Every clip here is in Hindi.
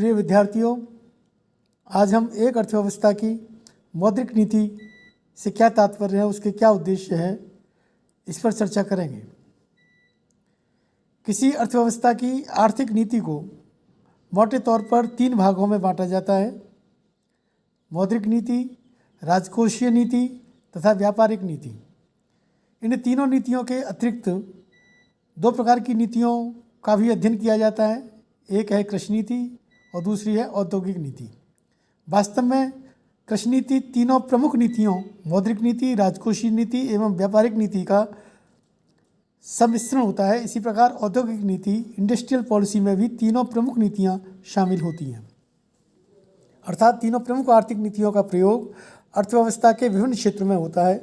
प्रिय विद्यार्थियों, आज हम एक अर्थव्यवस्था की मौद्रिक नीति से क्या तात्पर्य है, उसके क्या उद्देश्य है, इस पर चर्चा करेंगे। किसी अर्थव्यवस्था की आर्थिक नीति को मोटे तौर पर 3 भागों में बांटा जाता है: मौद्रिक नीति, राजकोषीय नीति तथा व्यापारिक नीति। इन तीनों नीतियों के अतिरिक्त 2 प्रकार की नीतियों का भी अध्ययन किया जाता है। एक है कृषि नीति और दूसरी है औद्योगिक नीति। वास्तव में कृषि नीति तीनों प्रमुख नीतियों मौद्रिक नीति, राजकोषीय नीति एवं व्यापारिक नीति का सम्मिश्रण होता है। इसी प्रकार औद्योगिक नीति, इंडस्ट्रियल पॉलिसी में भी तीनों प्रमुख नीतियां शामिल होती हैं। अर्थात तीनों प्रमुख आर्थिक नीतियों का प्रयोग अर्थव्यवस्था के विभिन्न क्षेत्रों में होता है।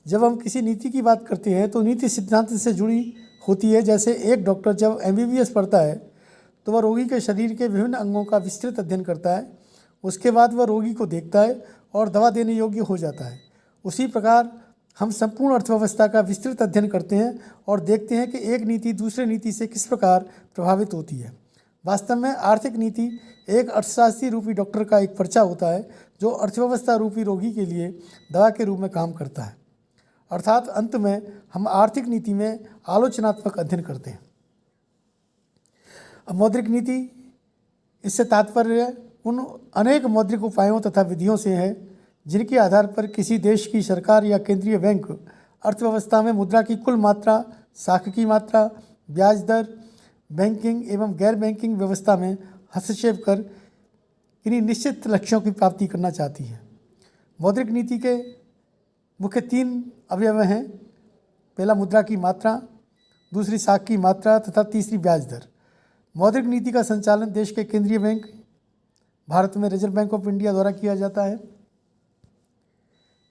जब हम किसी नीति की बात करते हैं तो नीति सिद्धांत से जुड़ी होती है। जैसे एक डॉक्टर जब MBBS पढ़ता है तो वह रोगी के शरीर के विभिन्न अंगों का विस्तृत अध्ययन करता है। उसके बाद वह रोगी को देखता है और दवा देने योग्य हो जाता है। उसी प्रकार हम संपूर्ण अर्थव्यवस्था का विस्तृत अध्ययन करते हैं और देखते हैं कि एक नीति दूसरे नीति से किस प्रकार प्रभावित होती है। वास्तव में आर्थिक नीति एक अर्थशास्त्री रूपी डॉक्टर का एक पर्चा होता है जो अर्थव्यवस्था रूपी रोगी के लिए दवा के रूप में काम करता है। अर्थात अंत में हम आर्थिक नीति में आलोचनात्मक अध्ययन करते हैं। अब मौद्रिक नीति, इससे तात्पर्य उन अनेक मौद्रिक उपायों तथा विधियों से है जिनके आधार पर किसी देश की सरकार या केंद्रीय बैंक अर्थव्यवस्था में मुद्रा की कुल मात्रा, साख की मात्रा, ब्याज दर, बैंकिंग एवं गैर बैंकिंग व्यवस्था में हस्तक्षेप कर किन्हीं निश्चित लक्ष्यों की प्राप्ति करना चाहती है। मौद्रिक नीति के मुख्य 3 अवयव हैं। पहला मुद्रा की मात्रा, दूसरी साख की मात्रा तथा तीसरी ब्याज दर। मौद्रिक नीति का संचालन देश के केंद्रीय बैंक, भारत में रिजर्व बैंक ऑफ इंडिया द्वारा किया जाता है।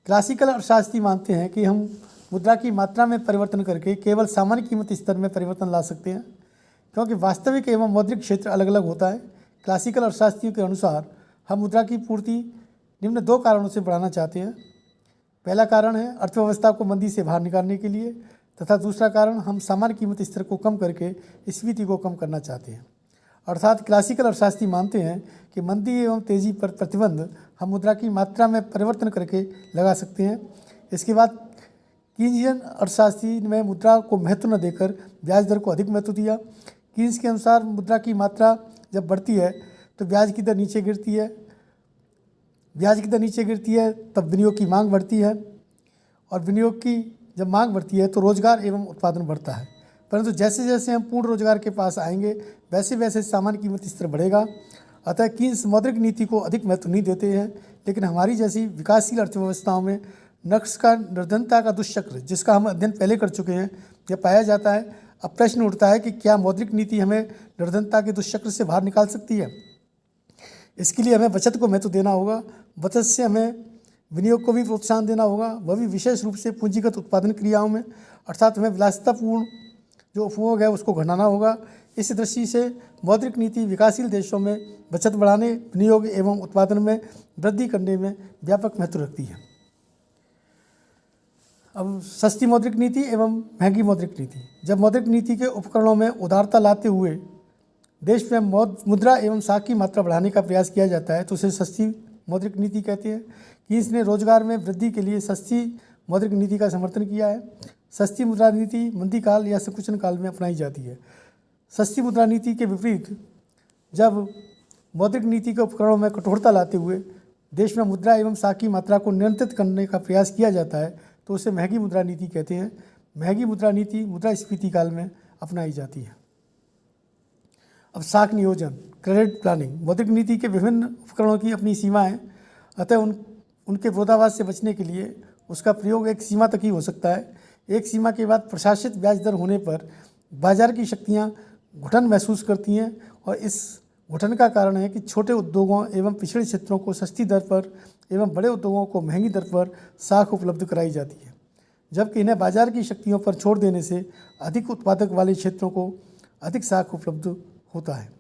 क्लासिकल अर्थशास्त्री मानते हैं कि हम मुद्रा की मात्रा में परिवर्तन करके केवल सामान्य कीमत स्तर में परिवर्तन ला सकते हैं, क्योंकि वास्तविक एवं मौद्रिक क्षेत्र अलग अलग होता है। क्लासिकल अर्थशास्त्रियों के अनुसार हम मुद्रा की पूर्ति निम्न 2 कारणों से बढ़ाना चाहते हैं। पहला कारण है अर्थव्यवस्था को मंदी से बाहर निकालने के लिए, तथा दूसरा कारण हम सामान्य कीमत स्तर को कम करके स्फीति को कम करना चाहते हैं। अर्थात क्लासिकल अर्थशास्त्री मानते हैं कि मंदी एवं तेज़ी पर प्रतिबंध हम मुद्रा की मात्रा में परिवर्तन करके लगा सकते हैं। इसके बाद कीन्सियन अर्थशास्त्री ने मुद्रा को महत्व न देकर ब्याज दर को अधिक महत्व दिया। कीन्स के अनुसार मुद्रा की मात्रा जब बढ़ती है तो ब्याज की दर नीचे गिरती है। ब्याज की दर नीचे गिरती है तब विनियोग की मांग बढ़ती है, और विनियोग की जब मांग बढ़ती है तो रोजगार एवं उत्पादन बढ़ता है। परंतु जैसे जैसे हम पूर्ण रोजगार के पास आएंगे वैसे वैसे सामान्य कीमत स्तर बढ़ेगा। अतः कीन्स मौद्रिक नीति को अधिक महत्व नहीं देते हैं, लेकिन हमारी जैसी विकासशील अर्थव्यवस्थाओं में नक्श का निर्धनता का दुष्चक्र, जिसका हम अध्ययन पहले कर चुके हैं, यह पाया जाता है। अब प्रश्न उठता है कि क्या मौद्रिक नीति हमें निर्धनता के दुष्चक्र से बाहर निकाल सकती है? इसके लिए हमें बचत को महत्व देना होगा। बचत से हमें विनियोग को भी प्रोत्साहन देना होगा, वह भी विशेष रूप से पूंजीगत उत्पादन क्रियाओं में। अर्थात हमें विलासितापूर्ण जो उपभोग है उसको घटाना होगा। इस दृष्टि से मौद्रिक नीति विकासशील देशों में बचत बढ़ाने, विनियोग एवं उत्पादन में वृद्धि करने में व्यापक महत्व रखती है। अब सस्ती मौद्रिक नीति एवं महंगी मौद्रिक नीति। जब मौद्रिक नीति के उपकरणों में उदारता लाते हुए देश में मुद्रा एवं साख की मात्रा बढ़ाने का प्रयास किया जाता है तो उसे सस्ती मौद्रिक नीति कहते हैं। कीन्स ने रोजगार में वृद्धि के लिए सस्ती मौद्रिक नीति का समर्थन किया है। सस्ती मुद्रा नीति मंदी काल या संकुचन काल में अपनाई जाती है। सस्ती मुद्रा नीति के विपरीत जब मौद्रिक नीति के उपकरणों में कठोरता लाते हुए देश में मुद्रा एवं साख की मात्रा को नियंत्रित करने का प्रयास किया जाता है तो उसे महंगी मुद्रा नीति कहते हैं। महंगी मुद्रा नीति मुद्रास्फीति काल में अपनाई जाती है। अब साख नियोजन, क्रेडिट प्लानिंग। मौद्रिक नीति के विभिन्न उपकरणों की अपनी सीमाएं हैं, अतः उनके विरोधाभास से बचने के लिए उसका प्रयोग एक सीमा तक ही हो सकता है। एक सीमा के बाद प्रशासित ब्याज दर होने पर बाजार की शक्तियां घुटन महसूस करती हैं, और इस घुटन का कारण है कि छोटे उद्योगों एवं पिछड़े क्षेत्रों को सस्ती दर पर एवं बड़े उद्योगों को महंगी दर पर साख उपलब्ध कराई जाती है, जबकि इन्हें बाजार की शक्तियों पर छोड़ देने से अधिक उत्पादक वाले क्षेत्रों को अधिक साख उपलब्ध होता है।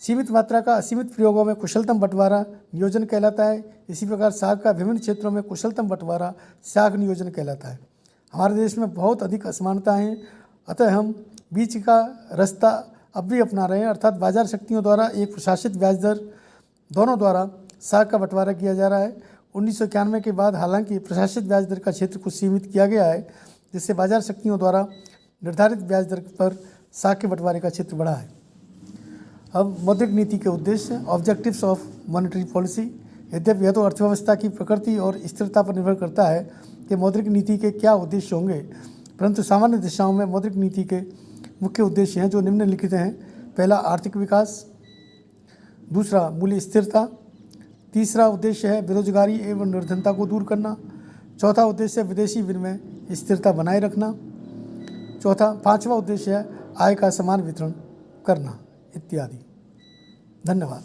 सीमित मात्रा का असीमित प्रयोगों में कुशलतम बंटवारा नियोजन कहलाता है। इसी प्रकार साख का विभिन्न क्षेत्रों में कुशलतम बंटवारा साख नियोजन कहलाता है। हमारे देश में बहुत अधिक असमानता हैं, अतः हम बीच का रास्ता अब भी अपना रहे हैं, अर्थात बाजार शक्तियों द्वारा एक प्रशासित ब्याज दर दोनों द्वारा साख का बंटवारा किया जा रहा है। 1991 के बाद हालांकि प्रशासित ब्याज दर का क्षेत्र को सीमित किया गया है, जिससे बाजार शक्तियों द्वारा निर्धारित ब्याज दर पर साख के बंटवारे का क्षेत्र बढ़ा है। अब मौद्रिक नीति के उद्देश्य, ऑब्जेक्टिव्स ऑफ मॉनेटरी पॉलिसी। यद्यपि यह तो अर्थव्यवस्था की प्रकृति और स्थिरता पर निर्भर करता है कि मौद्रिक नीति के क्या उद्देश्य होंगे, परंतु सामान्य दिशाओं में मौद्रिक नीति के मुख्य उद्देश्य हैं जो निम्नलिखित हैं। पहला, आर्थिक विकास। दूसरा, मूल्य स्थिरता। तीसरा उद्देश्य है बेरोजगारी एवं निर्धनता को दूर करना। चौथा उद्देश्य है विदेशी विनिमय स्थिरता बनाए रखना। पांचवा उद्देश्य है आय का समान वितरण करना इत्यादि। धन्यवाद।